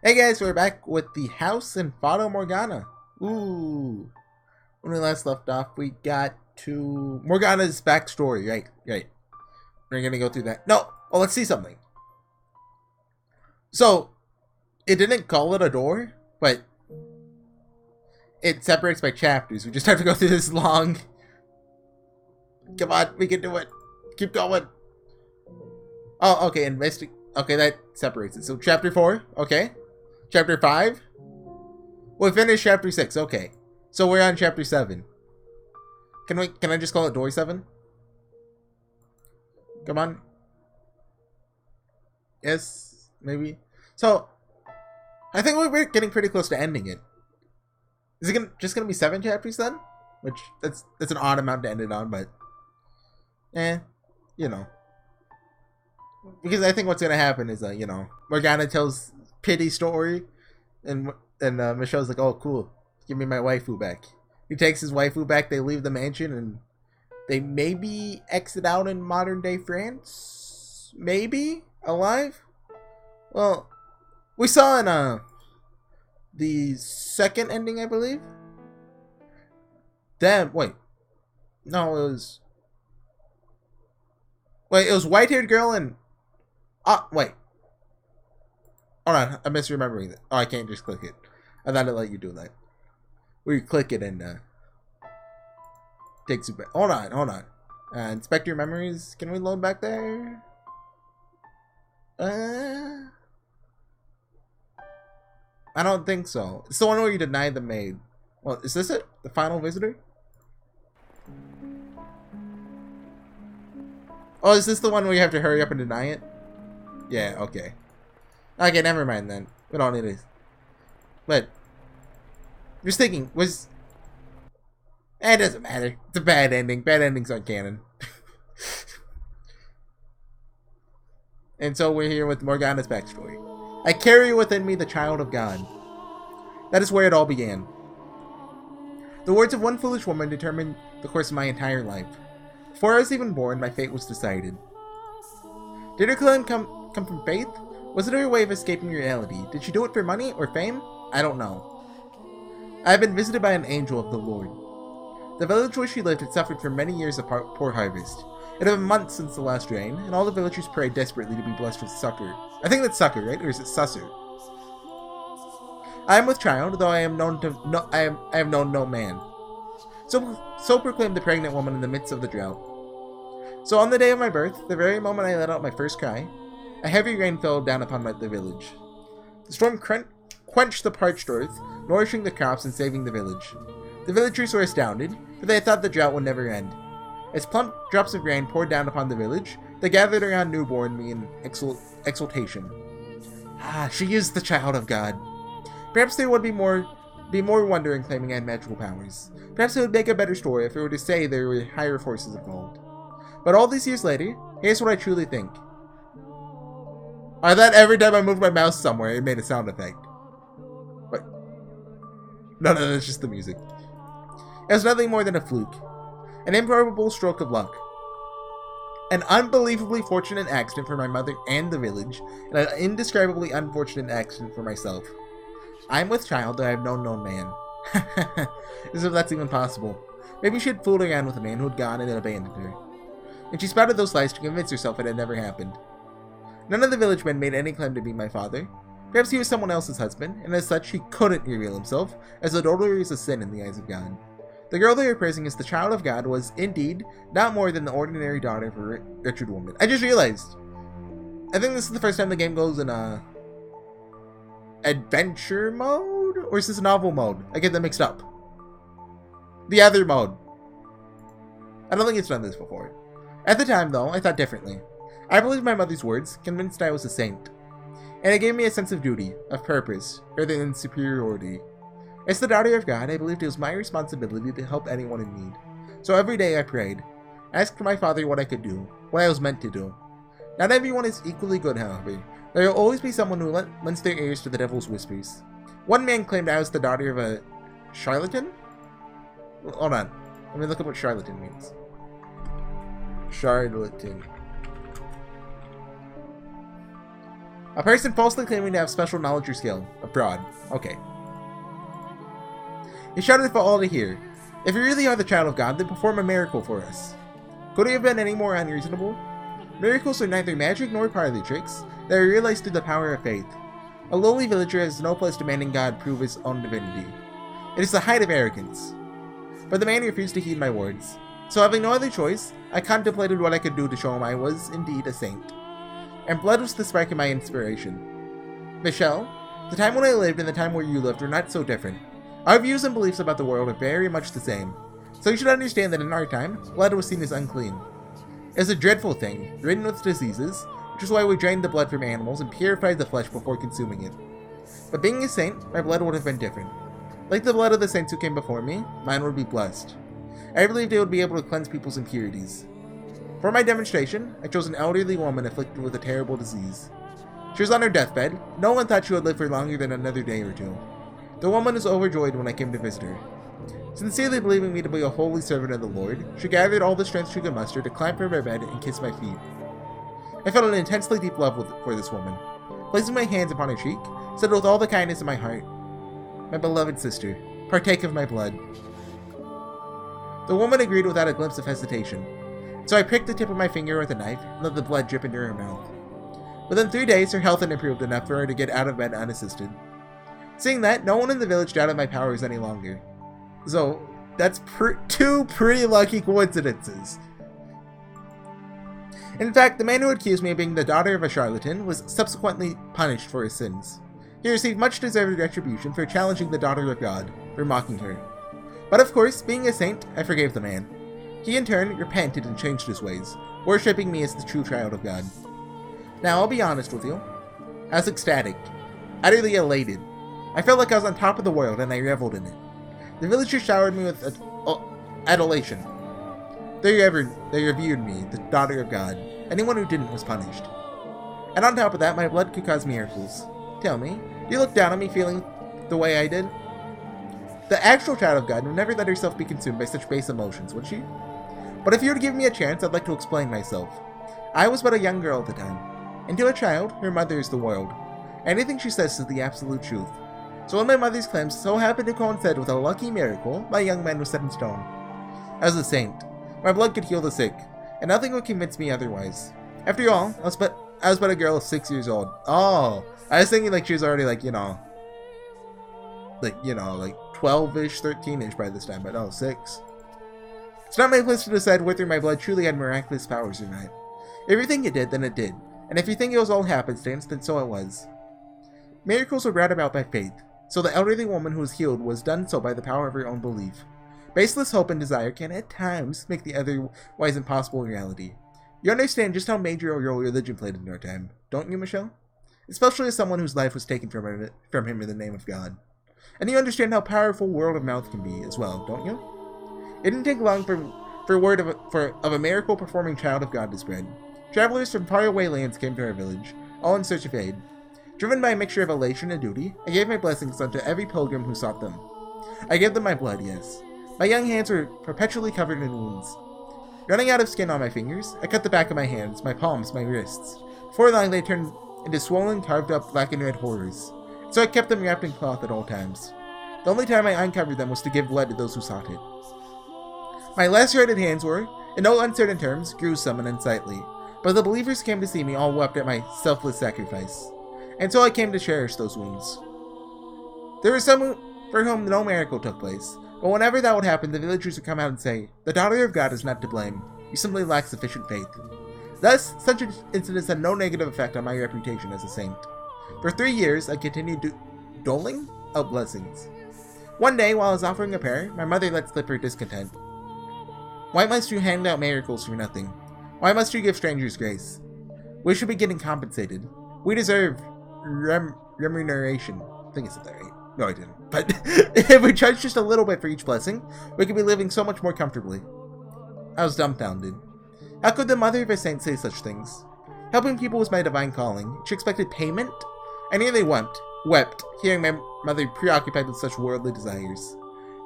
Hey guys, we're back with the house in Fata Morgana. Ooh. When we last left off, we got to Morgana's backstory. Right. We're gonna go through that. No! Oh, let's see something. So, it didn't call it a door, but it separates by chapters. We just have to go through this long... Come on, we can do it. Keep going. Oh, okay, Okay, that separates it. So, chapter 4, okay. Chapter 5? We finished chapter 6, okay. So we're on chapter 7. Can I just call it door 7? Come on. Yes, maybe. So I think we're getting pretty close to ending it. Is it just gonna be 7 chapters then? Which that's an odd amount to end it on, but you know. Because I think what's gonna happen is Morgana tells pity story, and Michelle's like, oh cool, give me my waifu back. He takes his waifu back, they leave the mansion, and they maybe exit out in modern day France? Maybe? Alive? Well, we saw in the second ending, I believe. Then wait. No, it was white haired girl and wait. Hold on, I'm misremembering that. Oh, I can't just click it. I thought I'd let you do that. Where you click it and takes you back. Hold on. Inspect your memories. Can we load back there? I don't think so. It's the one where you denied the maid. Well, is this it? The final visitor? Oh, is this the one where you have to hurry up and deny it? Yeah, okay. Okay, never mind then. We don't need it. But just thinking, it doesn't matter. It's a bad ending. Bad endings aren't canon. And so we're here with Morgana's backstory. I carry within me the child of God. That is where it all began. The words of one foolish woman determined the course of my entire life. Before I was even born, my fate was decided. Did her claim come from faith? Was it her way of escaping reality? Did she do it for money or fame? I don't know. I have been visited by an angel of the Lord. The village where she lived had suffered for many years of poor harvest. It had been months since the last rain, and all the villagers prayed desperately to be blessed with succor. I think that's succor, right? Or is it susser? I am with child, though I have known no man. So proclaimed the pregnant woman in the midst of the drought. So on the day of my birth, the very moment I let out my first cry, a heavy rain fell down upon the village. The storm quenched the parched earth, nourishing the crops and saving the village. The villagers were astounded, for they thought the drought would never end. As plump drops of rain poured down upon the village, they gathered around newborn me in exultation. Ah, she is the child of God. Perhaps there would be more wonder in claiming I had magical powers. Perhaps it would make a better story if it were to say there were higher forces involved. But all these years later, here's what I truly think. I thought every time I moved my mouse somewhere, it made a sound effect. What? No, that's just the music. It was nothing more than a fluke. An improbable stroke of luck. An unbelievably fortunate accident for my mother and the village, and an indescribably unfortunate accident for myself. I am with child, though I have known no man. As if that's even possible. Maybe she had fooled around with a man who had gone and had abandoned her. And she spouted those lies to convince herself it had never happened. None of the village men made any claim to be my father. Perhaps he was someone else's husband, and as such he couldn't reveal himself, as adultery is a sin in the eyes of God. The girl they were praising as the child of God was, indeed, not more than the ordinary daughter of a wretched woman. I just realized. I think this is the first time the game goes in adventure mode? Or is this novel mode? I get them mixed up. The other mode. I don't think it's done this before. At the time, though, I thought differently. I believed my mother's words, convinced I was a saint. And it gave me a sense of duty, of purpose, rather than superiority. As the daughter of God, I believed it was my responsibility to help anyone in need. So every day I prayed, asked my father what I could do, what I was meant to do. Not everyone is equally good, however. There will always be someone who lends their ears to the devil's whispers. One man claimed I was the daughter of a charlatan? Hold on. Let me look up what charlatan means. Charlatan. A person falsely claiming to have special knowledge or skill. Abroad. Okay. He shouted for all to hear. If you really are the child of God, then perform a miracle for us. Could he have been any more unreasonable? Miracles are neither magic nor parlor tricks. They are realized through the power of faith. A lowly villager has no place demanding God prove his own divinity. It is the height of arrogance. But the man refused to heed my words. So having no other choice, I contemplated what I could do to show him I was indeed a saint. And blood was the spark of my inspiration. Michelle, the time when I lived and the time where you lived were not so different. Our views and beliefs about the world are very much the same. So you should understand that in our time, blood was seen as unclean. It was a dreadful thing, ridden with diseases, which is why we drained the blood from animals and purified the flesh before consuming it. But being a saint, my blood would have been different. Like the blood of the saints who came before me, mine would be blessed. I believed it would be able to cleanse people's impurities. For my demonstration, I chose an elderly woman afflicted with a terrible disease. She was on her deathbed. No one thought she would live for longer than another day or two. The woman was overjoyed when I came to visit her. Sincerely believing me to be a holy servant of the Lord, she gathered all the strength she could muster to climb from her bed and kiss my feet. I felt an intensely deep love for this woman. Placing my hands upon her cheek, said with all the kindness in my heart, "My beloved sister, partake of my blood." The woman agreed without a glimpse of hesitation. So I pricked the tip of my finger with a knife and let the blood drip into her mouth. Within 3 days, her health had improved enough for her to get out of bed unassisted. Seeing that, no one in the village doubted my powers any longer. So, that's two pretty lucky coincidences. In fact, the man who accused me of being the daughter of a charlatan was subsequently punished for his sins. He received much deserved retribution for challenging the daughter of God, for mocking her. But of course, being a saint, I forgave the man. He in turn repented and changed his ways, worshipping me as the true child of God. Now, I'll be honest with you. I was ecstatic, utterly elated. I felt like I was on top of the world and I reveled in it. The villagers showered me with adulation. They revered me, the daughter of God. Anyone who didn't was punished. And on top of that, my blood could cause miracles. Tell me, you look down on me feeling the way I did? The actual child of God would never let herself be consumed by such base emotions, would she? But if you were to give me a chance, I'd like to explain myself. I was but a young girl at the time. And to a child, her mother is the world. Anything she says is the absolute truth. So when my mother's claims so happened to coincide with a lucky miracle, my young man was set in stone. I was a saint. My blood could heal the sick, and nothing would convince me otherwise. After all, I was but a girl of 6 years old. Oh, I was thinking like she was already like 12-ish, 13-ish by this time, but no, 6. It's not my place to decide whether my blood truly had miraculous powers or not. If you think it did, then it did. And if you think it was all happenstance, then so it was. Miracles were brought about by faith, so the elderly woman who was healed was done so by the power of her own belief. Baseless hope and desire can at times make the otherwise impossible reality. You understand just how major a role religion played in our time, don't you, Michelle? Especially as someone whose life was taken from him in the name of God. And you understand how powerful word of mouth can be as well, don't you? It didn't take long for word of a miracle-performing child of God to spread. Travelers from faraway lands came to our village, all in search of aid. Driven by a mixture of elation and duty, I gave my blessings unto every pilgrim who sought them. I gave them my blood, yes. My young hands were perpetually covered in wounds. Running out of skin on my fingers, I cut the back of my hands, my palms, my wrists. Before long, they turned into swollen, carved-up black and red horrors. So I kept them wrapped in cloth at all times. The only time I uncovered them was to give blood to those who sought it. My lacerated hands were, in no uncertain terms, gruesome and unsightly, but the believers came to see me all wept at my selfless sacrifice. And so I came to cherish those wounds. There were some for whom no miracle took place, but whenever that would happen, the villagers would come out and say, "The daughter of God is not to blame. You simply lack sufficient faith." Thus, such incidents had no negative effect on my reputation as a saint. For 3 years, I continued doling out blessings. One day, while I was offering a prayer, my mother let slip her discontent. "Why must you hand out miracles for nothing? Why must you give strangers grace? We should be getting compensated. We deserve remuneration." I think I said that right. No, I didn't. But if we charge just a little bit for each blessing, we could be living so much more comfortably. I was dumbfounded. How could the mother of a saint say such things? Helping people was my divine calling. She expected payment? I nearly wept, hearing my mother preoccupied with such worldly desires.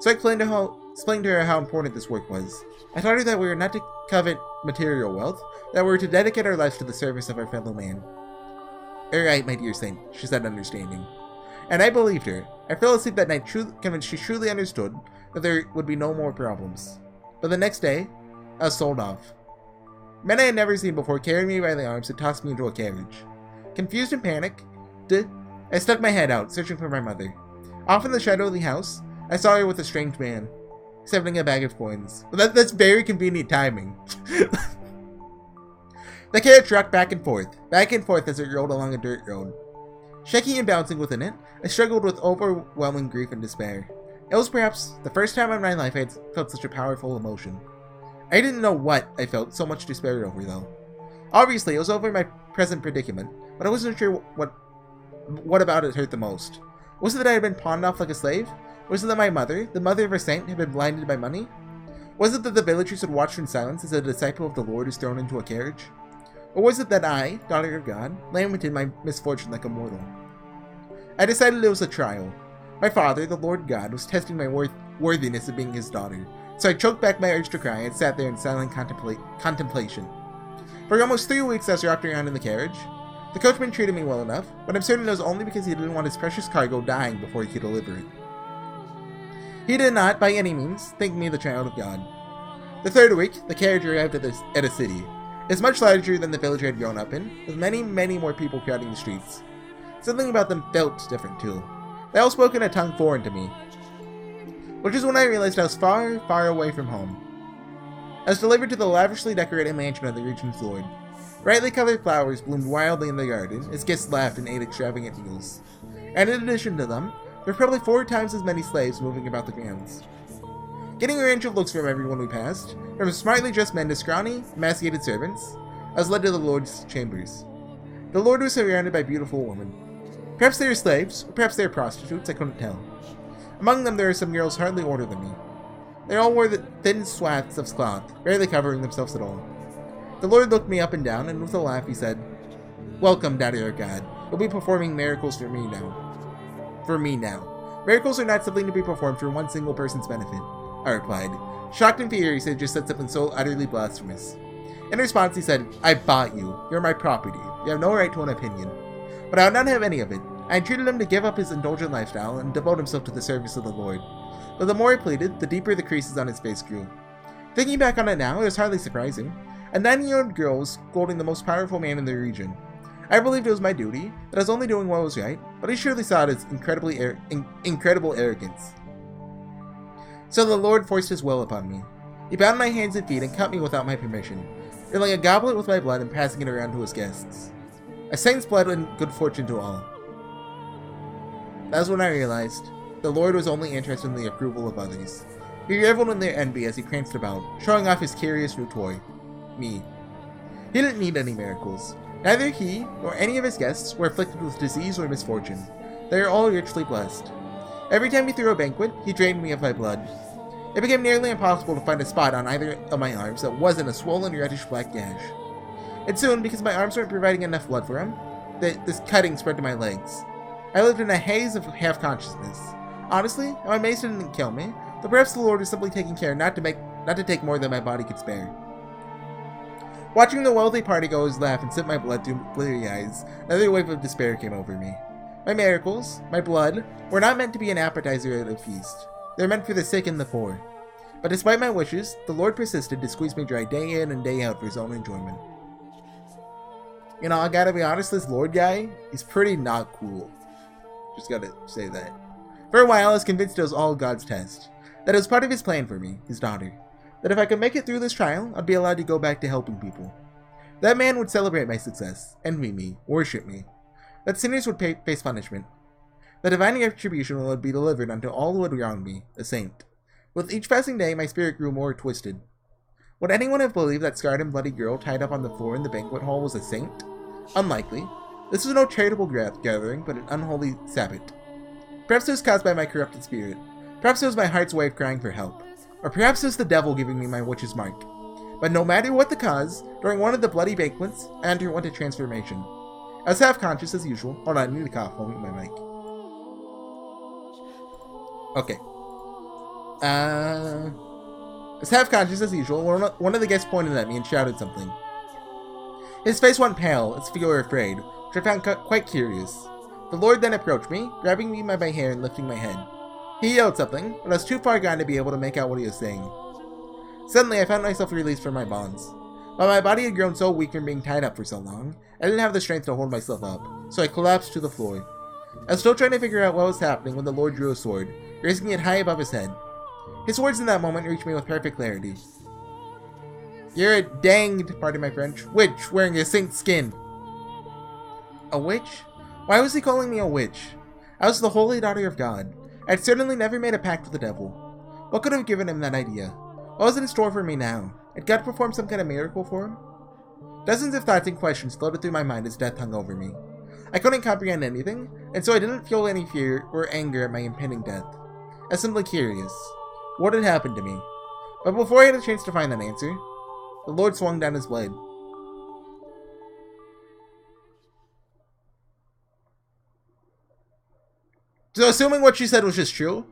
So I explained to her how important this work was. I taught her that we were not to covet material wealth, that we were to dedicate our lives to the service of our fellow man. Alright, my dear saint, she said, understanding. And I believed her. I fell asleep that night, convinced she truly understood that there would be no more problems. But the next day, I was sold off. Men I had never seen before carried me by the arms and tossed me into a carriage. Confused and panicked, I stuck my head out, searching for my mother. Off in the shadow of the house, I saw her with a strange man, accepting a bag of coins. Well, that's very convenient timing. The carriage rocked back and forth as it rolled along a dirt road. Shaking and bouncing within it, I struggled with overwhelming grief and despair. It was perhaps the first time in my life I had felt such a powerful emotion. I didn't know what I felt so much despair over, though. Obviously, it was over my present predicament, but I wasn't sure what about it hurt the most. Was it that I had been pawned off like a slave? Was it that my mother, the mother of a saint, had been blinded by money? Was it that the villagers had watched in silence as a disciple of the Lord was thrown into a carriage? Or was it that I, daughter of God, lamented my misfortune like a mortal? I decided it was a trial. My father, the Lord God, was testing my worthiness of being his daughter, so I choked back my urge to cry and sat there in silent contemplation. For almost 3 weeks I was wrapped around in the carriage. The coachman treated me well enough, but I'm certain it was only because he didn't want his precious cargo dying before he could deliver it. He did not, by any means, think me the child of God. The 3rd week, the carriage arrived at a city. It's much larger than the village I had grown up in, with many, many more people crowding the streets. Something about them felt different, too. They all spoke in a tongue foreign to me, which is when I realized I was far, far away from home. I was delivered to the lavishly decorated mansion of the region's lord. Brightly colored flowers bloomed wildly in the garden as guests laughed and ate extravagant meals. And in addition to them, there were probably 4 times as many slaves moving about the grounds. Getting a range of looks from everyone we passed, from smartly dressed men to scrawny, emaciated servants, I was led to the Lord's chambers. The Lord was surrounded by beautiful women. Perhaps they were slaves, or perhaps they were prostitutes, I couldn't tell. Among them there were some girls hardly older than me. They all wore the thin swaths of cloth, barely covering themselves at all. The Lord looked me up and down, and with a laugh he said, "Welcome, daughter of God. You'll be performing miracles for me now. Miracles are not something to be performed for one single person's benefit," I replied, shocked and furious he had just said something so utterly blasphemous. In response he said, "I bought you. You're my property. You have no right to an opinion." But I would not have any of it. I entreated him to give up his indulgent lifestyle and devote himself to the service of the Lord. But the more I pleaded, the deeper the creases on his face grew. Thinking back on it now, it was hardly surprising. A 9-year-old girl was scolding the most powerful man in the region. I believed it was my duty, that I was only doing what was right, but he surely saw it as incredible arrogance. So the Lord forced his will upon me. He bound my hands and feet and cut me without my permission, filling a goblet with my blood and passing it around to his guests. A saint's blood and good fortune to all. That was when I realized the Lord was only interested in the approval of others. He reveled in their envy as he pranced about, showing off his curious new toy, me. He didn't need any miracles. Neither he nor any of his guests were afflicted with disease or misfortune. They are all richly blessed. Every time he threw a banquet, he drained me of my blood. It became nearly impossible to find a spot on either of my arms that wasn't a swollen reddish black gash. And soon, because my arms weren't providing enough blood for him, this cutting spread to my legs. I lived in a haze of half-consciousness. Honestly, I'm amazed it didn't kill me, but perhaps the Lord was simply taking care not to take more than my body could spare. Watching the wealthy partygoers laugh and sip my blood through bleary eyes, another wave of despair came over me. My miracles, my blood, were not meant to be an appetizer at a feast. They were meant for the sick and the poor. But despite my wishes, the Lord persisted to squeeze me dry day in and day out for his own enjoyment. You know, I gotta be honest, this Lord guy, he's pretty not cool. Just gotta say that. For a while, I was convinced it was all God's test. That it was part of his plan for me, his daughter. That if I could make it through this trial, I'd be allowed to go back to helping people. That man would celebrate my success, envy me, worship me. That sinners would face punishment. That divine retribution would be delivered unto all who had wronged me, a saint. With each passing day, my spirit grew more twisted. Would anyone have believed that scarred and bloody girl tied up on the floor in the banquet hall was a saint? Unlikely. This was no charitable gathering, but an unholy Sabbath. Perhaps it was caused by my corrupted spirit. Perhaps it was my heart's way of crying for help. Or perhaps it was the devil giving me my witch's mark. But no matter what the cause, during one of the bloody banquets, I underwent a transformation. I was half-conscious as usual. Hold on, I need to cough. I'll mute my mic. Okay. I was half-conscious as usual. One of the guests pointed at me and shouted something. His face went pale, as if he were afraid, which I found quite curious. The Lord then approached me, grabbing me by my hair and lifting my head. He yelled something, but I was too far gone to be able to make out what he was saying. Suddenly, I found myself released from my bonds. While my body had grown so weak from being tied up for so long, I didn't have the strength to hold myself up, so I collapsed to the floor. I was still trying to figure out what was happening when the Lord drew a sword, raising it high above his head. His words in that moment reached me with perfect clarity. "You're a danged, pardon my French, witch wearing a saint's skin." A witch? Why was he calling me a witch? I was the holy daughter of God. I had certainly never made a pact with the devil. What could have given him that idea? What was in store for me now? Had God performed some kind of miracle for him? Dozens of thoughts and questions floated through my mind as death hung over me. I couldn't comprehend anything, and so I didn't feel any fear or anger at my impending death. I was simply curious. What had happened to me? But before I had a chance to find that answer, the Lord swung down his blade. So assuming what she said was just true,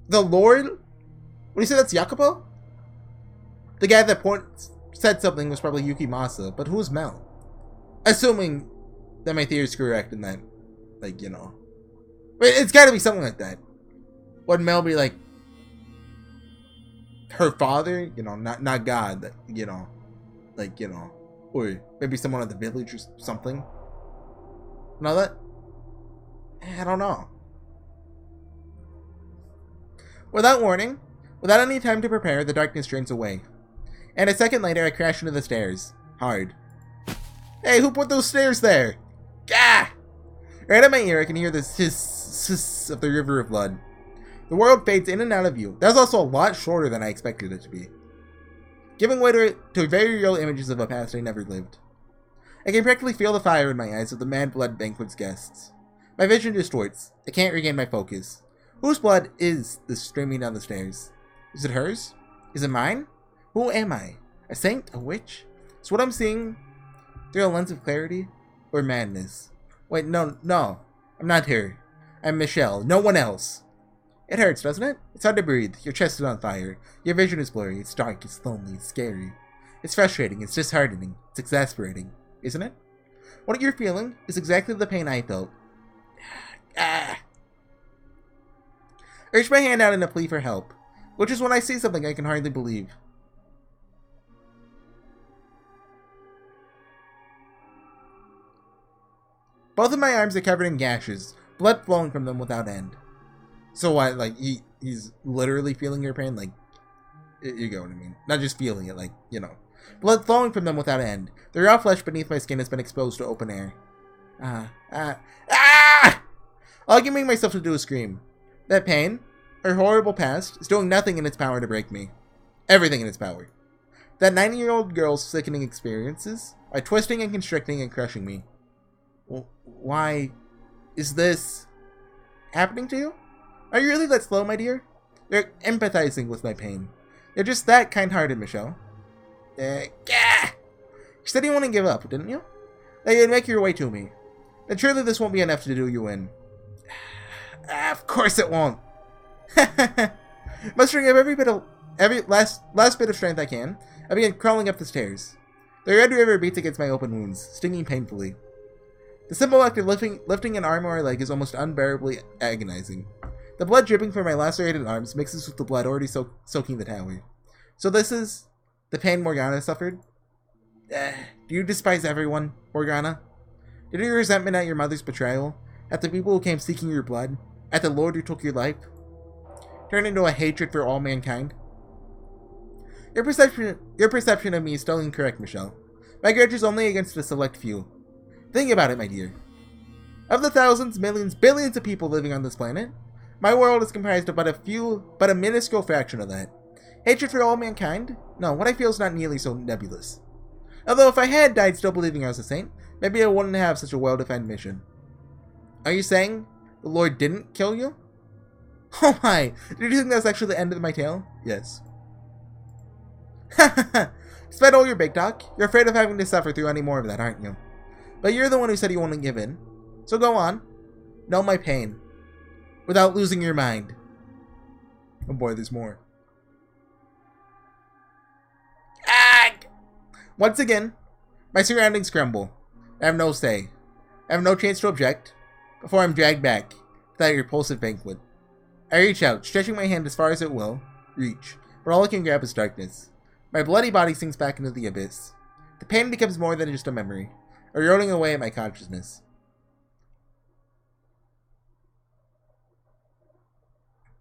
the Lord, what do you say, that's Jacopo? The guy that said something was probably Yuki Masa, but who's Mel? Assuming that my theory is correct and that, like, you know. It's gotta be something like that. Would Mel be like her father? You know, not God, that, you know, like, you know, or maybe someone at the village or something. Know that? I don't know. Without warning, without any time to prepare, the darkness drains away. And a second later, I crash into the stairs. Hard. Hey, who put those stairs there? Gah! Right at my ear, I can hear the hiss of the river of blood. The world fades in and out of view. That was also a lot shorter than I expected it to be. Giving way to very real images of a past I never lived. I can practically feel the fire in my eyes of the mad blood banquet's guests. My vision distorts. I can't regain my focus. Whose blood is this streaming down the stairs? Is it hers? Is it mine? Who am I? A saint? A witch? Is what I'm seeing through a lens of clarity? Or madness? Wait, no. I'm not her. I'm Michelle. No one else. It hurts, doesn't it? It's hard to breathe. Your chest is on fire. Your vision is blurry. It's dark. It's lonely. It's scary. It's frustrating. It's disheartening. It's exasperating. Isn't it? What you're feeling is exactly the pain I felt. I reach my hand out in a plea for help, which is when I see something I can hardly believe. Both of my arms are covered in gashes, blood flowing from them without end. So what, like, he's literally feeling your pain? Like, you get what I mean. Not just feeling it, like, you know. Blood flowing from them without end. The raw flesh beneath my skin has been exposed to open air. Arguing myself to do a scream. That pain, her horrible past, is doing nothing in its power to break me. Everything in its power. That 90-year-old girl's sickening experiences are twisting and constricting and crushing me. Well, why is this happening to you? Are you really that slow, my dear? You're empathizing with my pain. You're just that kind-hearted, Michelle. You said you want to give up, didn't you? That you'd make your way to me. Then surely this won't be enough to do you in. Of course it won't. Mustering up every last bit of strength I can, I began crawling up the stairs. The red river beats against my open wounds, stinging painfully. The simple act of lifting an arm or a leg is almost unbearably agonizing. The blood dripping from my lacerated arms mixes with the blood already soaking the tower. So this is the pain Morgana suffered? Do you despise everyone, Morgana? Did your resentment at your mother's betrayal, at the people who came seeking your blood, at the Lord who took your life, turn into a hatred for all mankind? Your perception of me is still incorrect, Michelle. My grudge is only against a select few. Think about it, my dear. Of the thousands, millions, billions of people living on this planet, my world is comprised of but a minuscule fraction of that. Hatred for all mankind? No, what I feel is not nearly so nebulous. Although if I had died still believing I was a saint, maybe I wouldn't have such a well-defined mission. Are you saying the Lord didn't kill you? Oh my! Did you think that's actually the end of my tale? Yes. Despite all your big talk, you're afraid of having to suffer through any more of that, aren't you? But you're the one who said you wouldn't give in. So go on. Know my pain. Without losing your mind. Oh boy, there's more. Once again, My surroundings crumble. I have no say. I have no chance to object before I'm dragged back to that repulsive banquet. I reach out, stretching my hand as far as it will reach, but all I can grab is darkness. My bloody body sinks back into the abyss. The pain becomes more than just a memory, eroding away at my consciousness.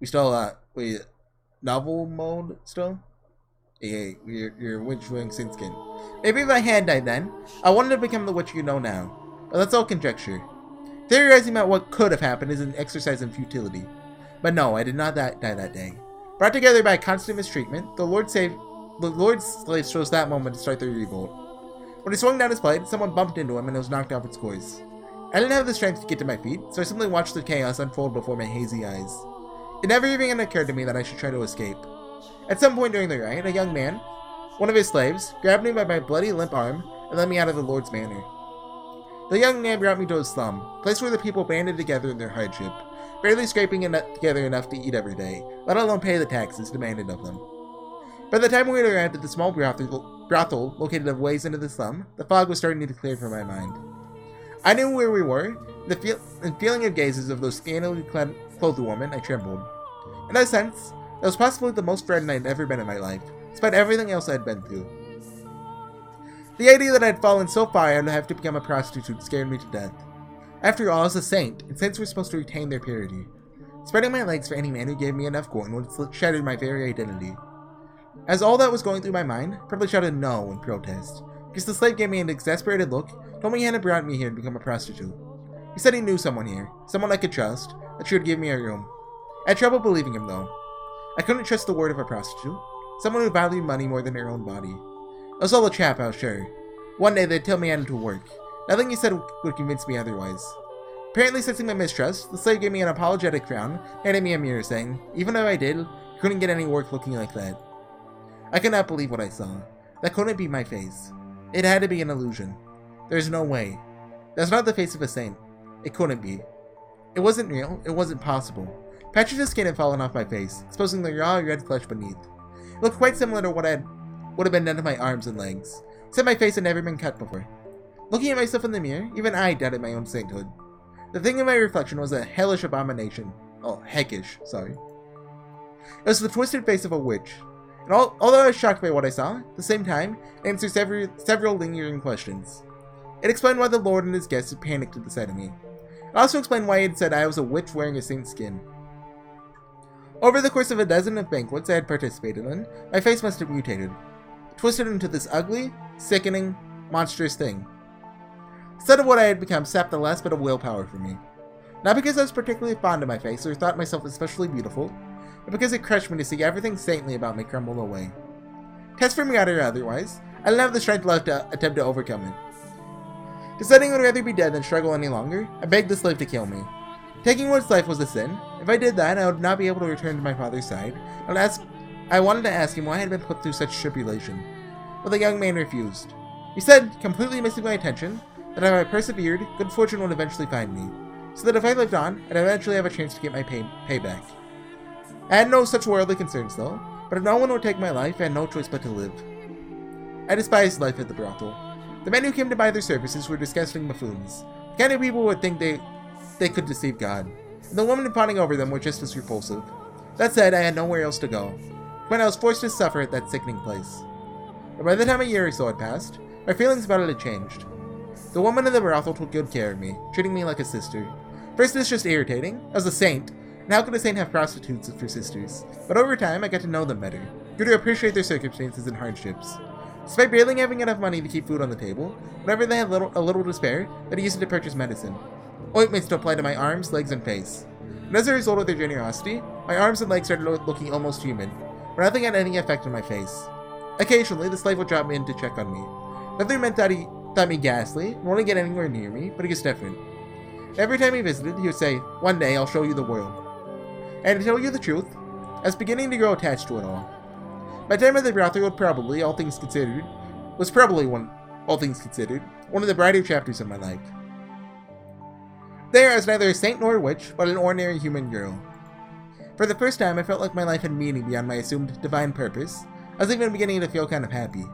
We still, novel mode still? Yeah, you're witch wearing sin skin. Maybe if I had died then, I wanted to become the witch you know now. But that's all conjecture. Theorizing about what could have happened is an exercise in futility. But no, I did not die that day. Brought together by constant mistreatment, the Lord's slaves chose that moment to start their revolt. When he swung down his blade, someone bumped into him and was knocked off its course. I didn't have the strength to get to my feet, so I simply watched the chaos unfold before my hazy eyes. It never even occurred to me that I should try to escape. At some point during the riot, a young man, one of his slaves, grabbed me by my bloody limp arm and led me out of the Lord's manor. The young man brought me to a slum, a place where the people banded together in their hardship, barely scraping together enough to eat every day, let alone pay the taxes demanded of them. By the time we had arrived at the small brothel located a ways into the slum, the fog was starting to clear from my mind. I knew where we were, and feeling of gazes of those scantily clothed women, I trembled. In a sense, that was possibly the most frightened I had ever been in my life, despite everything else I had been through. The idea that I had fallen so far I would have to become a prostitute scared me to death. After all, I was a saint, and saints were supposed to retain their purity. Spreading my legs for any man who gave me enough coin would shatter my very identity. As all that was going through my mind, I probably shouted no in protest, because the slave gave me an exasperated look, told me he hadn't brought me here to become a prostitute. He said he knew someone here, someone I could trust, that she would give me a room. I had trouble believing him though. I couldn't trust the word of a prostitute, someone who valued money more than her own body. It was all a trap, I was sure. One day they'd tell me I had to work. Nothing he said would convince me otherwise. Apparently sensing my mistrust, the slave gave me an apologetic frown, handed me a mirror saying, even though I did, you couldn't get any work looking like that. I could not believe what I saw. That couldn't be my face. It had to be an illusion. There's no way. That's not the face of a saint. It couldn't be. It wasn't real. It wasn't possible. Patches of skin had fallen off my face, exposing the raw red flesh beneath. It looked quite similar to what would have been done to my arms and legs, except my face had never been cut before. Looking at myself in the mirror, even I doubted my own sainthood. The thing in my reflection was a hellish abomination. Oh, heckish, sorry. It was the twisted face of a witch. And although I was shocked by what I saw, at the same time, it answered several lingering questions. It explained why the Lord and his guests had panicked at the sight of me. It also explained why he had said I was a witch wearing a saint's skin. Over the course of a dozen of banquets I had participated in, my face must have mutated. It twisted into this ugly, sickening, monstrous thing. Instead of what I had become sapped the last bit of willpower from me. Not because I was particularly fond of my face or thought myself especially beautiful, but because it crushed me to see everything saintly about me crumble away. Test for me out or otherwise, I didn't have the strength left to attempt to overcome it. Deciding I would rather be dead than struggle any longer, I begged the slave to kill me. Taking one's life was a sin. If I did that, I would not be able to return to my father's side. I wanted to ask him why I had been put through such tribulation. But the young man refused. He said, completely missing my attention, that if I persevered, good fortune would eventually find me, so that if I lived on, I'd eventually have a chance to get my payback. I had no such worldly concerns though, but if no one would take my life, I had no choice but to live. I despised life at the brothel. The men who came to buy their services were disgusting buffoons, the kind of people who would think they could deceive God, and the women fawning over them were just as repulsive. That said, I had nowhere else to go, when I was forced to suffer at that sickening place. But by the time a year or so had passed, my feelings about it had changed. The woman in the brothel took good care of me, treating me like a sister. First it was just irritating. I was a saint, and how could a saint have prostitutes for sisters? But over time, I got to know them better, grew to appreciate their circumstances and hardships. Despite barely having enough money to keep food on the table, whenever they had a little to spare, they'd use it to purchase medicine. Ointments to apply to my arms, legs, and face. And as a result of their generosity, my arms and legs started looking almost human, but nothing had any effect on my face. Occasionally, the slave would drop me in to check on me. Nothing meant that he thought me ghastly, nor to get anywhere near me, but he was different. Every time he visited, he would say, "One day I'll show you the world." And to tell you the truth, I was beginning to grow attached to it all. My time at the brothel was probably, all things considered, one of the brighter chapters of my life. There I was neither a saint nor a witch, but an ordinary human girl. For the first time, I felt like my life had meaning beyond my assumed divine purpose. I was even beginning to feel kind of happy.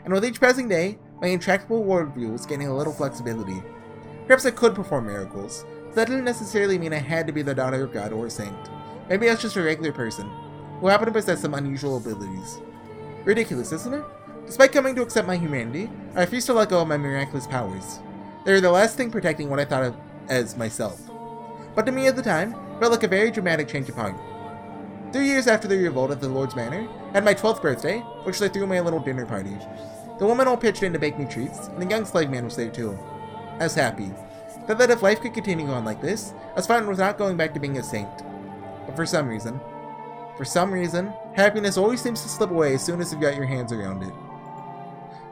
And with each passing day, My intractable worldview was gaining a little flexibility. Perhaps I could perform miracles, but that didn't necessarily mean I had to be the daughter of God or a saint. Maybe I was just a regular person, who happened to possess some unusual abilities. Ridiculous, isn't it? Despite coming to accept my humanity, I refused to let go of my miraculous powers. They were the last thing protecting what I thought of as myself. But to me at the time, it felt like a very dramatic change of heart. 3 years after the revolt at the Lord's Manor, I had my 12th birthday, which they threw me a little dinner party. The woman all pitched in to bake me treats, and the young slave man was there too. I was happy. Felt that if life could continue on like this, I was fine with not going back to being a saint. But for some reason, happiness always seems to slip away as soon as you've got your hands around it.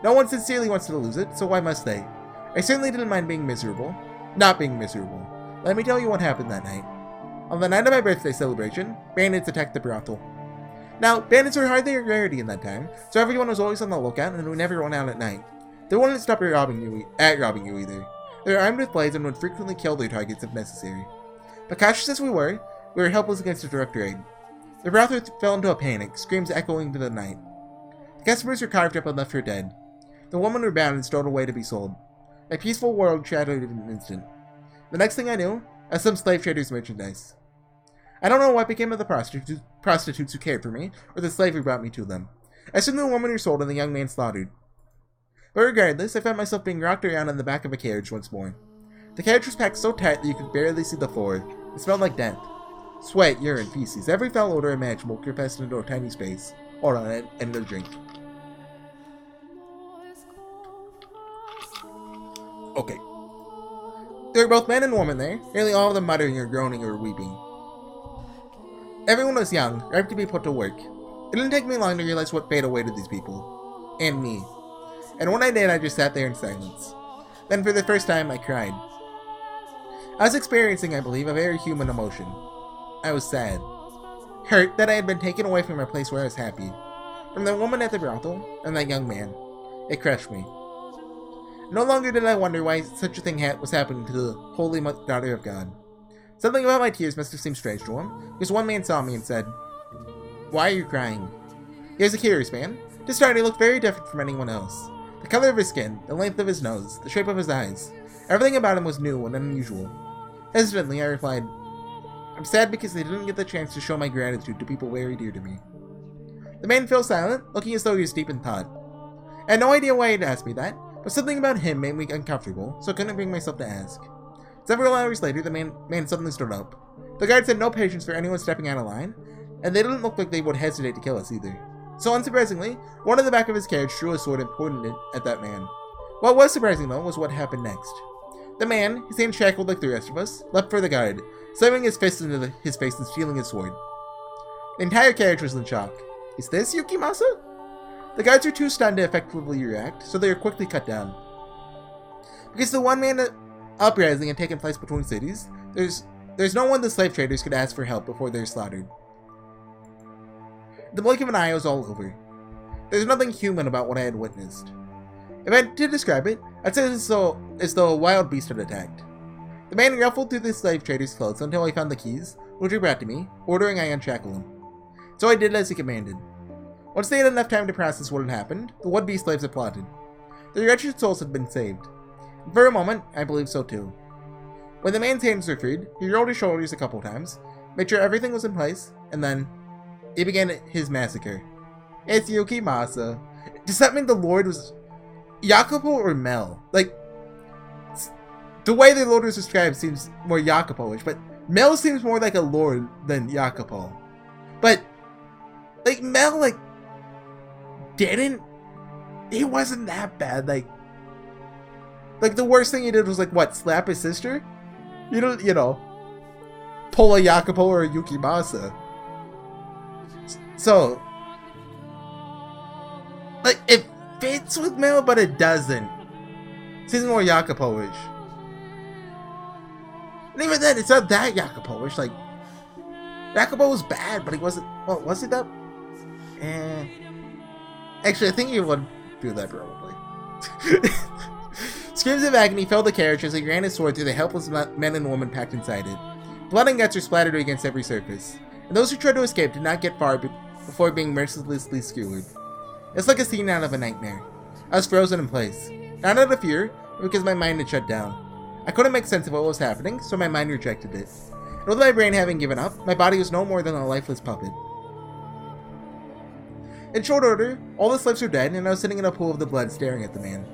No one sincerely wants to lose it, so why must they? I certainly didn't mind being miserable. Not being miserable. Let me tell you what happened that night. On the night of my birthday celebration, bandits attacked the brothel. Now, bandits were hardly a rarity in that time, so everyone was always on the lookout and would never run out at night. They wouldn't stop robbing you either. They were armed with blades and would frequently kill their targets if necessary. But cautious as we were helpless against a direct raid. The brothel fell into a panic, screams echoing through the night. The customers were carved up and left for dead. The women were bound and stowed away to be sold. My peaceful world shattered in an instant. The next thing I knew, I was some slave trader's merchandise. I don't know what became of the prostitutes who cared for me, or the slave who brought me to them. I assumed the woman were sold and the young man slaughtered. But regardless, I found myself being rocked around in the back of a carriage once more. The carriage was packed so tight that you could barely see the floor. It smelled like death. Sweat, urine, feces, every foul odor imaginable compressed into a tiny space. Hold on, I need a drink. Okay. There were both men and women there, nearly all of them muttering or groaning or weeping. Everyone was young, ripe to be put to work. It didn't take me long to realize what fate awaited these people. And me. And when I did, I just sat there in silence. Then for the first time, I cried. I was experiencing, I believe, a very human emotion. I was sad. Hurt that I had been taken away from a place where I was happy. From the woman at the brothel, and that young man. It crushed me. No longer did I wonder why such a thing was happening to the holy daughter of God. Something about my tears must have seemed strange to him, because one man saw me and said, "Why are you crying?" He was a curious man. To start, he looked very different from anyone else. The color of his skin, the length of his nose, the shape of his eyes, everything about him was new and unusual. Hesitantly, I replied, "I'm sad because they didn't get the chance to show my gratitude to people very dear to me." The man fell silent, looking as though he was deep in thought. I had no idea why he'd asked me that, but something about him made me uncomfortable, so I couldn't bring myself to ask. Several hours later, the man suddenly stood up. The guards had no patience for anyone stepping out of line, and they didn't look like they would hesitate to kill us either. So unsurprisingly, one in the back of his carriage drew a sword and pointed it at that man. What was surprising, though, was what happened next. The man, his hands shackled like the rest of us, leapt for the guard, slamming his fist into his face and stealing his sword. The entire carriage was in shock. "Is this Yukimasa?" The guards were too stunned to effectively react, so they were quickly cut down. Because the one-man uprising had taken place between cities, there's no one the slave traders could ask for help before they're slaughtered. The blink of an eye was all over. There's nothing human about what I had witnessed. If I had to describe it, I'd say it as though a wild beast had attacked. The man ruffled through the slave trader's clothes until he found the keys, which he brought to me, ordering I unshackle him. So I did as he commanded. Once they had enough time to process what had happened, the would-be slaves applauded. Their wretched souls had been saved. And for a moment, I believed so too. When the man's hands were freed, he rolled his shoulders a couple times, made sure everything was in place, and then he began his massacre. "It's Yukimasa." Does that mean the Lord was Jacopo or Mel? Like, the way the Lord was described seems more Jacopo-ish, but Mel seems more like a Lord than Jacopo. But, like, Mel, like, he wasn't that bad, like the worst thing he did was, like, what, slap his sister? You know, pull a Jacopo or a Yukimasa. So, like, it fits with Mel, but it doesn't. It seems more Jacopo-ish. And even then, it's not that Jacopo-ish, like, Jacopo was bad, but he wasn't, well, was he that? Actually, I think he would do that, probably. Screams of agony filled the carriage as he ran his sword through the helpless men and women packed inside it. Blood and guts were splattered against every surface, and those who tried to escape did not get far before being mercilessly skewered. It's like a scene out of a nightmare. I was frozen in place. Not out of fear, but because my mind had shut down. I couldn't make sense of what was happening, so my mind rejected it. And with my brain having given up, my body was no more than a lifeless puppet. In short order, all the slaves were dead, and I was sitting in a pool of the blood staring at the man.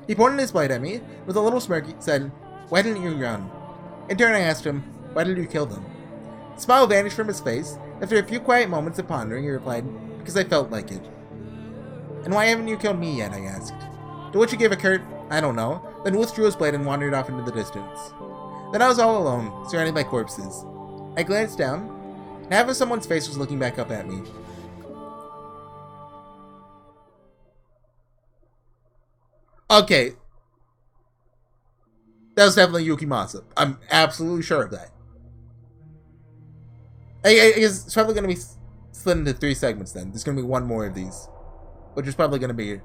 He pointed his blade at me. With a little smirk, he said, "Why didn't you run?" In turn, I asked him, "Why did you kill them?" The smile vanished from his face. After a few quiet moments of pondering, he replied, "Because I felt like it." "And why haven't you killed me yet?" I asked. To which he gave a curt, "I don't know," then withdrew his blade and wandered off into the distance. Then I was all alone, surrounded by corpses. I glanced down, and half of someone's face was looking back up at me. Okay. That was definitely Yukimasa. I'm absolutely sure of that. I guess it's probably going to be split into 3 segments then. There's going to be one more of these. Which is probably going to be...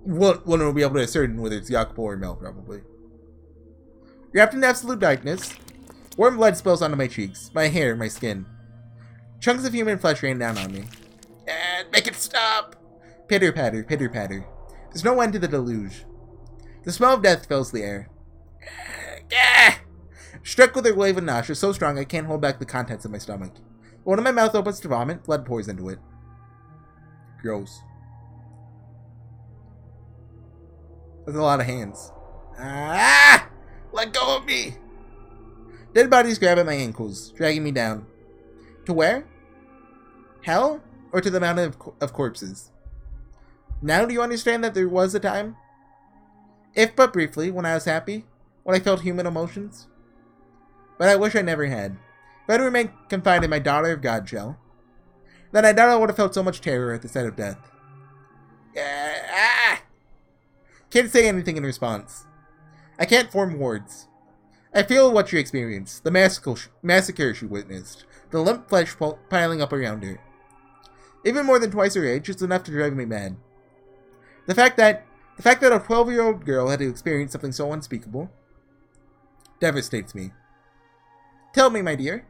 One will be able to ascertain whether it's Yakupo or Mel, probably. Wrapped in absolute darkness, warm blood spills onto my cheeks, my hair, my skin. Chunks of human flesh rain down on me. And make it stop! Pitter patter, pitter patter. There's no end to the deluge. The smell of death fills the air. Struck with a wave of nausea so strong I can't hold back the contents of my stomach. When my mouth opens to vomit, blood pours into it. Gross. There's a lot of hands. Ah! Let go of me! Dead bodies grab at my ankles, dragging me down. To where? Hell? Or to the mountain of corpses? Now do you understand that there was a time? If but briefly, when I was happy, when I felt human emotions? But I wish I never had. If I had remained confined in my Daughter of God shell, then I doubt I would have felt so much terror at the sight of death. Can't say anything in response. I can't form words. I feel what she experienced, the massacre she witnessed, the limp flesh piling up around her. Even more than twice her age is enough to drive me mad. The fact that a 12-year-old girl had to experience something so unspeakable devastates me. Tell me, my dear,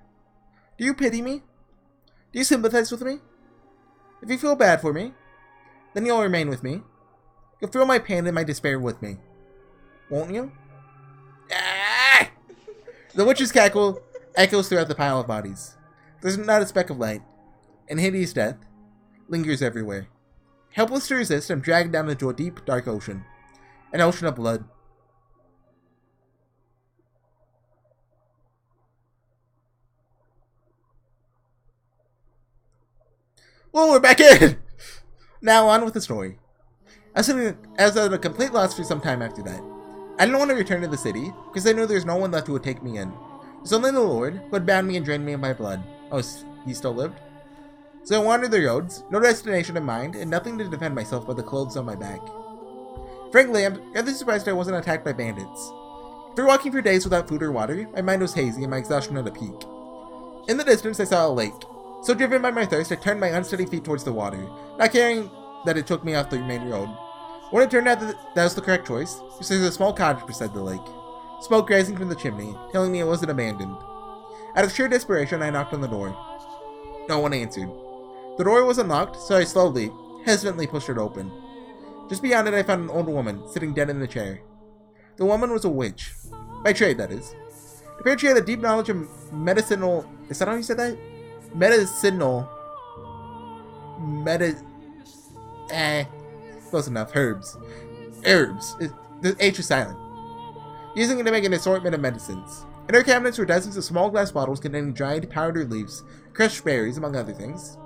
do you pity me? Do you sympathize with me? If you feel bad for me, then you'll remain with me. You'll feel my pain and my despair with me. Won't you? Ah! The witch's cackle echoes throughout the pile of bodies. There's not a speck of light, and hideous death lingers everywhere. Helpless to resist, I'm dragged down into a deep, dark ocean. An ocean of blood. Well, we're back in! Now on with the story. I was at a complete loss for some time after that. I didn't want to return to the city, because I knew there's no one left who would take me in. There's only the Lord, who had bound me and drained me of my blood. Oh, he still lived? So I wandered the roads, no destination in mind, and nothing to defend myself but the clothes on my back. Frankly, I'm rather surprised I wasn't attacked by bandits. After walking for days without food or water, my mind was hazy and my exhaustion at a peak. In the distance, I saw a lake. So driven by my thirst, I turned my unsteady feet towards the water, not caring that it took me off the main road. When it turned out that was the correct choice, there was a small cottage beside the lake, smoke rising from the chimney, telling me it wasn't abandoned. Out of sheer desperation, I knocked on the door. No one answered. The door was unlocked, so I slowly, hesitantly pushed it open. Just beyond it, I found an old woman, sitting dead in the chair. The woman was a witch. By trade, that is. It appeared she had a deep knowledge of medicinal... Is that how you said that? Medicinal... Close enough. Herbs. The H is silent. Using it to make an assortment of medicines. In her cabinets were dozens of small glass bottles containing dried, powdered leaves, crushed berries, among other things.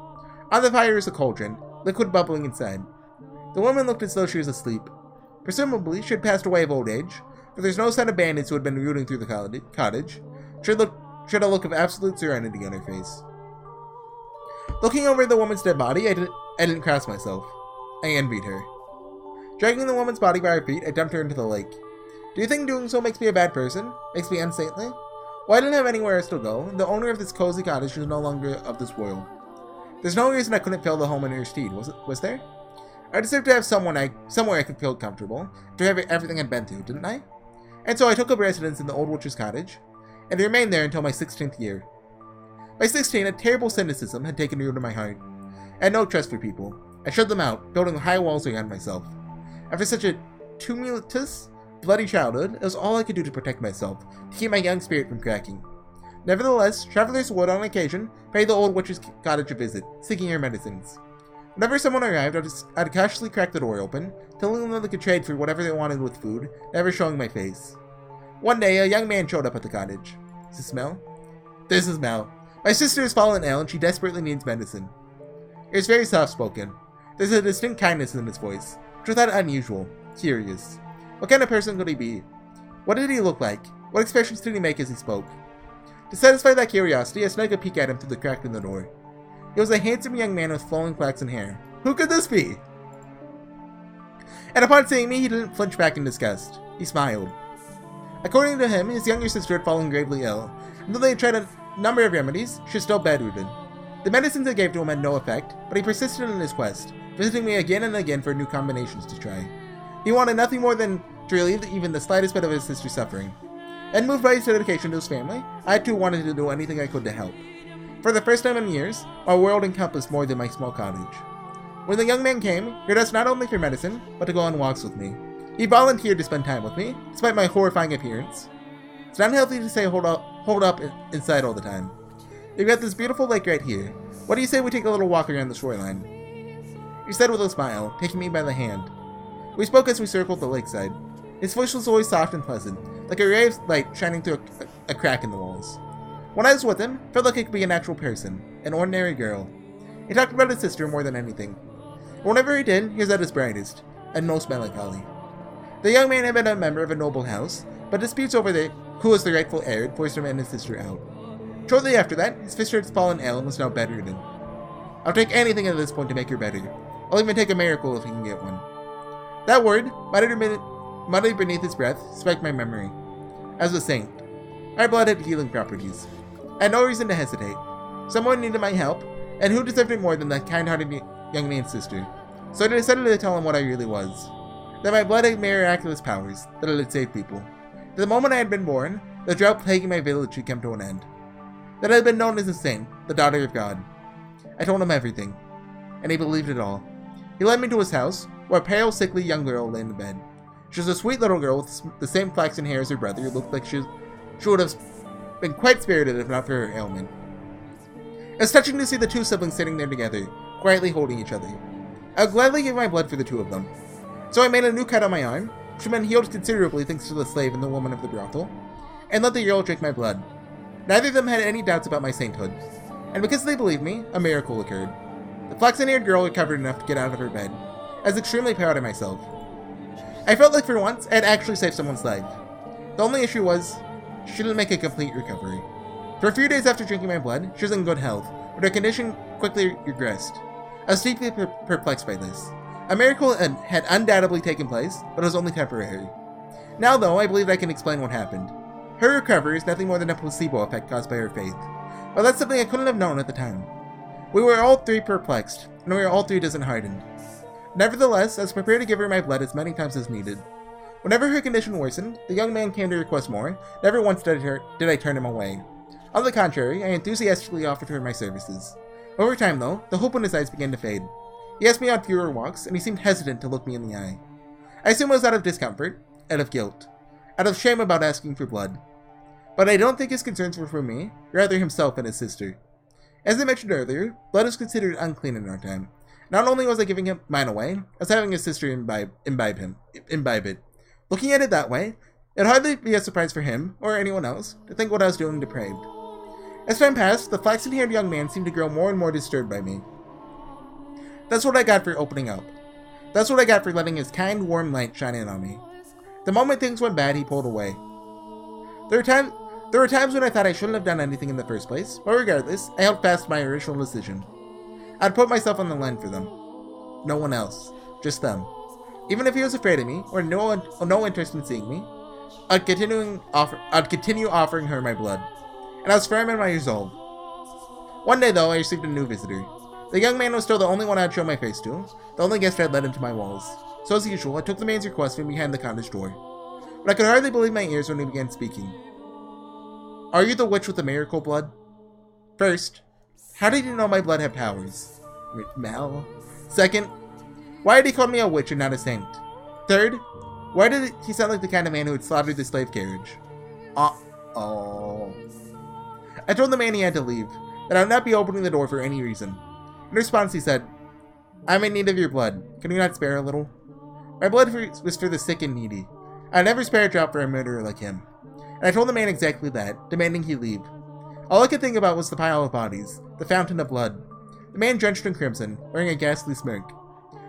On the fire is a cauldron, liquid bubbling inside. The woman looked as though she was asleep. Presumably, she had passed away of old age, for there's no sign of bandits who had been rooting through the cottage. She had a look of absolute serenity on her face. Looking over the woman's dead body, I didn't cross myself. I envied her. Dragging the woman's body by her feet, I dumped her into the lake. Do you think doing so makes me a bad person? Makes me unsaintly? Well, I didn't have anywhere else to go, and the owner of this cozy cottage was no longer of this world. There's no reason I couldn't fill the home in her stead, was there? I deserved to have somewhere I could feel comfortable, to have everything I'd been through, didn't I? And so I took up residence in the old witch's cottage, and remained there until my 16th year. By 16, a terrible cynicism had taken root in my heart. I had no trust for people. I shut them out, building high walls around myself. After such a tumultuous, bloody childhood, it was all I could do to protect myself, to keep my young spirit from cracking. Nevertheless, travelers would, on occasion, pay the old witch's cottage a visit, seeking her medicines. Whenever someone arrived, I'd cautiously crack the door open, telling them they could trade for whatever they wanted with food, never showing my face. One day, a young man showed up at the cottage. Does it smell? There's the smell. My sister has fallen ill and she desperately needs medicine. He was very soft-spoken. There's a distinct kindness in his voice, which was not unusual, curious. What kind of person could he be? What did he look like? What expressions did he make as he spoke? To satisfy that curiosity, I snuck a peek at him through the crack in the door. He was a handsome young man with flowing flaxen hair. Who could this be? And upon seeing me, he didn't flinch back in disgust. He smiled. According to him, his younger sister had fallen gravely ill, and though they had tried a number of remedies, she was still bedridden. The medicines I gave to him had no effect, but he persisted in his quest, visiting me again and again for new combinations to try. He wanted nothing more than to relieve even the slightest bit of his sister's suffering. And moved by his dedication to his family, I too wanted to do anything I could to help. For the first time in years, my world encompassed more than my small cottage. When the young man came, he asked not only for medicine, but to go on walks with me. He volunteered to spend time with me, despite my horrifying appearance. It's not healthy to say hold up inside all the time. You've got this beautiful lake right here. What do you say we take a little walk around the shoreline? He said with a smile, taking me by the hand. We spoke as we circled the lakeside. His voice was always soft and pleasant, like a ray of light shining through a crack in the walls. When I was with him, I felt like I could be a natural person, an ordinary girl. He talked about his sister more than anything. And whenever he did, he was at his brightest, and most melancholy. The young man had been a member of a noble house, but disputes over who was the rightful heir had forced him and his sister out. Shortly after that, his sister had fallen ill and was now bedridden. I'll take anything at this point to make her better. I'll even take a miracle if he can get one. That word, muttered beneath his breath, spiked my memory. As a saint, my blood had healing properties. I had no reason to hesitate. Someone needed my help, and who deserved it more than that kind-hearted young man's sister? So I decided to tell him what I really was. That my blood had miraculous powers, that it had saved people. That the moment I had been born, the drought plaguing my village had come to an end. That I had been known as a saint, the daughter of God. I told him everything, and he believed it all. He led me to his house, where a pale, sickly young girl lay in the bed. She was a sweet little girl with the same flaxen hair as her brother, who looked like she would have been quite spirited if not for her ailment. It was touching to see the two siblings sitting there together, quietly holding each other. I would gladly give my blood for the two of them. So I made a new cut on my arm, which had been healed considerably thanks to the slave and the woman of the brothel, and let the girl drink my blood. Neither of them had any doubts about my sainthood, and because they believed me, a miracle occurred. The flaxen-haired girl recovered enough to get out of her bed. I was extremely proud of myself. I felt like for once I had actually saved someone's life. The only issue was, she didn't make a complete recovery. For a few days after drinking my blood, she was in good health, but her condition quickly regressed. I was deeply perplexed by this. A miracle had undoubtedly taken place, but it was only temporary. Now, though, I believe I can explain what happened. Her recovery is nothing more than a placebo effect caused by her faith, but that's something I couldn't have known at the time. We were all three perplexed, and we were all three disheartened. Nevertheless, I was prepared to give her my blood as many times as needed. Whenever her condition worsened, the young man came to request more. Never once did I turn him away. On the contrary, I enthusiastically offered her my services. Over time, though, the hope in his eyes began to fade. He asked me on fewer walks, and he seemed hesitant to look me in the eye. I assume it was out of discomfort, out of guilt, out of shame about asking for blood. But I don't think his concerns were for me, rather himself and his sister. As I mentioned earlier, blood is considered unclean in our time. Not only was I giving him mine away, I was having his sister imbibe it. Looking at it that way, it'd hardly be a surprise for him, or anyone else, to think what I was doing depraved. As time passed, the flaxen-haired young man seemed to grow more and more disturbed by me. That's what I got for opening up. That's what I got for letting his kind, warm light shine in on me. The moment things went bad, he pulled away. There were times when I thought I shouldn't have done anything in the first place, but regardless, I held fast to my original decision. I'd put myself on the line for them. No one else. Just them. Even if he was afraid of me, or no interest in seeing me, I'd continue offering her my blood. And I was firm in my resolve. One day, though, I received a new visitor. The young man was still the only one I'd show my face to, the only guest I'd let into my walls. So as usual, I took the man's request from behind the cottage door. But I could hardly believe my ears when he began speaking. Are you the witch with the miracle blood? First, how did you know my blood had powers? Mal? Second, why did he call me a witch and not a saint? Third, why did he sound like the kind of man who had slaughtered the slave carriage? Uh-oh. I told the man he had to leave, that I would not be opening the door for any reason. In response, he said, I'm in need of your blood. Can you not spare a little? My blood was for the sick and needy. I'd never spare a drop for a murderer like him. And I told the man exactly that, demanding he leave. All I could think about was the pile of bodies, the fountain of blood. The man drenched in crimson, wearing a ghastly smirk.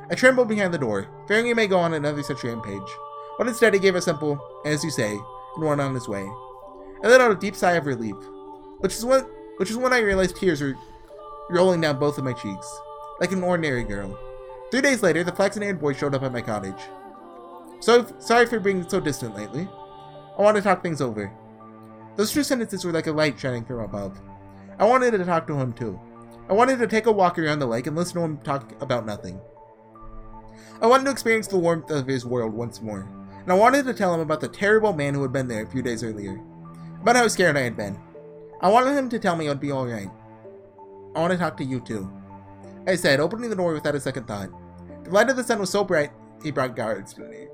I trembled behind the door, fearing he may go on another such rampage. But instead he gave a simple, as you say, and went on his way. I let out a deep sigh of relief, which is when I realized tears were rolling down both of my cheeks, like an ordinary girl. 3 days later, the flaxen-haired boy showed up at my cottage. So sorry for being so distant lately. I want to talk things over. Those two sentences were like a light shining from above. I wanted to talk to him too. I wanted to take a walk around the lake and listen to him talk about nothing. I wanted to experience the warmth of his world once more, and I wanted to tell him about the terrible man who had been there a few days earlier, about how scared I had been. I wanted him to tell me it would be alright. I want to talk to you too, I said, opening the door without a second thought. The light of the sun was so bright, he brought guards to me.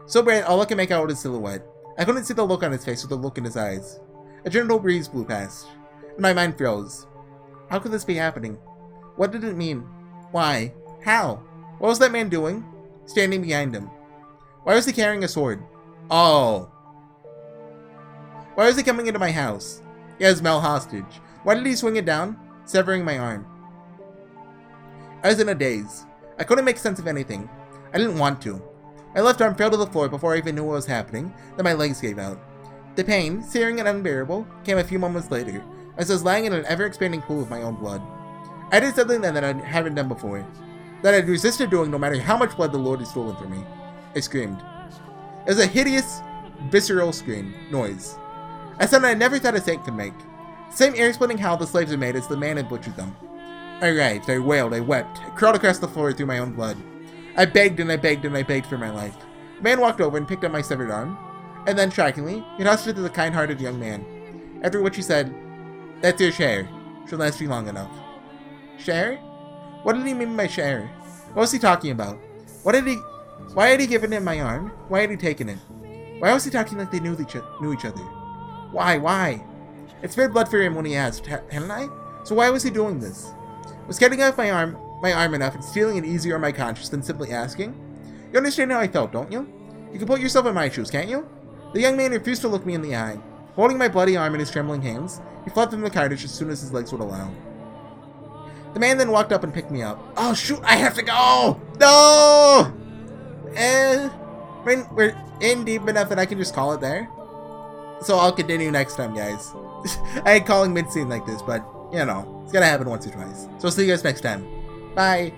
So bright, all I could make out was his silhouette. I couldn't see the look on his face or the look in his eyes. A gentle breeze blew past, and my mind froze. How could this be happening? What did it mean? Why? How? What was that man doing? Standing behind him. Why was he carrying a sword? Oh. Why was he coming into my house? He has Mel hostage. Why did he swing it down, severing my arm? I was in a daze. I couldn't make sense of anything. I didn't want to. My left arm fell to the floor before I even knew what was happening, then my legs gave out. The pain, searing and unbearable, came a few moments later, as I was lying in an ever-expanding pool of my own blood. I did something that I haven't done before, that I'd resisted doing no matter how much blood the Lord had stolen from me. I screamed. It was a hideous, visceral noise. A sound I never thought a saint could make. The same ear-splitting howl the slaves had made as the man had butchered them. I writhed, I wailed, I wept, I crawled across the floor through my own blood. I begged and I begged and I begged for my life. The man walked over and picked up my severed arm, and then, shockingly, he tossed it to the kind-hearted young man, after which he said, That's your share. Should last you long enough. Share? What did he mean by share? What was he talking about? Why had he given him my arm? Why had he taken it? Why was he talking like they knew each other? Why? It spared blood for him when he asked, hadn't I? So why was he doing this? Was cutting off my arm enough and stealing it easier on my conscience than simply asking? You understand how I felt, don't you? You can put yourself in my shoes, can't you? The young man refused to look me in the eye. Holding my bloody arm in his trembling hands, he fled from the cottage as soon as his legs would allow. The man then walked up and picked me up. Oh shoot, I have to go! No! We're in deep enough that I can just call it there. So I'll continue next time, guys. I hate calling mid-scene like this, but, you know, it's gonna happen once or twice. So I'll see you guys next time. Bye!